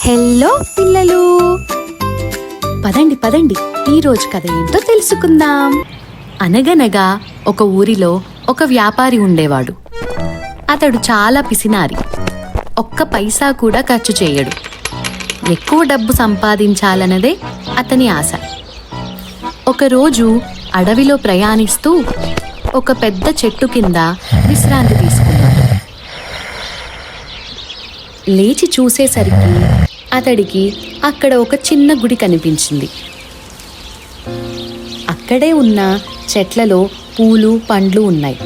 Hello పిల్లలు, పదండి పదండి, ఈరోజు కథ ఏంటో తెలుసుకుందాం. అనగనగా ఒక ఊరిలో ఒక వ్యాపారి ఉండేవాడు. అతడు చాలా పిసినారి. ఒక్క పైసా కూడా ఖర్చు చేయడు. ఎక్కువ డబ్బు సంపాదించాలన్నదే అతని ఆశ. ఒకరోజు అడవిలో ప్రయాణిస్తూ ఒక పెద్ద చెట్టు కింద విశ్రాంతి తీసుకున్నాడు. లేచి చూసేసరికి అతడికి అక్కడ ఒక చిన్న గుడి కనిపించింది. అక్కడే ఉన్న చెట్లలో పూలు పండ్లు ఉన్నాయి.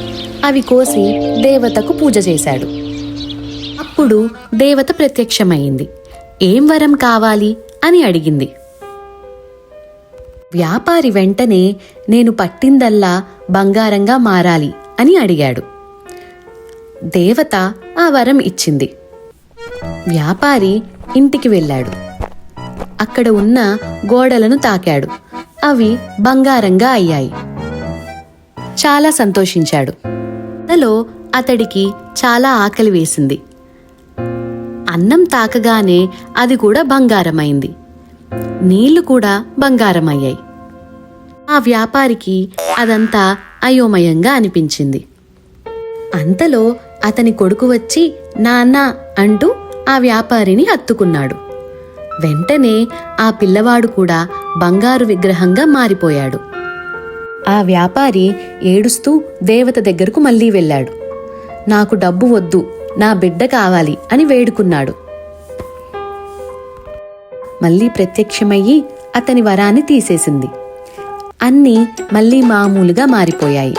అవి కోసి దేవతకు పూజ చేశాడు. అప్పుడు దేవత ప్రత్యక్షమైంది. ఏం వరం కావాలి అని అడిగింది. వ్యాపారి వెంటనే నేను పట్టిందల్లా బంగారంగా మారాలి అని అడిగాడు. దేవత ఆ వరం ఇచ్చింది. వ్యాపారి ఇంటికి వెళ్ళాడు. అక్కడ ఉన్న గోడలను తాకాడు. అవి బంగారంగా అయ్యాయి. చాలా సంతోషించాడు. అంతలో అతడికి చాలా ఆకలి వేసింది. అన్నం తాకగానే అది కూడా బంగారమైంది. నీళ్లు కూడా బంగారమయ్యాయి. ఆ వ్యాపారికి అదంతా అయోమయంగా అనిపించింది. అంతలో అతని కొడుకు వచ్చి నాన్న అంటూ ఆ వ్యాపారిని హత్తుకున్నాడు. వెంటనే ఆ పిల్లవాడు కూడా బంగారు విగ్రహంగా మారిపోయాడు. ఆ వ్యాపారి ఏడుస్తూ దేవత దగ్గరకు మళ్ళీ వెళ్ళాడు. నాకు డబ్బు వద్దు, నా బిడ్డ కావాలి అని వేడుకున్నాడు. మళ్ళీ ప్రత్యక్షమయ్యి అతని వరాన్ని తీసేసింది. అన్నీ మళ్ళీ మామూలుగా మారిపోయాయి.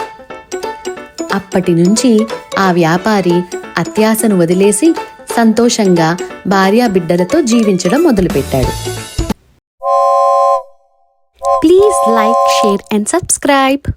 అప్పటి నుంచి ఆ వ్యాపారి అత్యాశను వదిలేసి సంతోషంగా భార్యా బిడ్డలతో జీవించడం మొదలుపెట్టాడు. Please like, share and subscribe.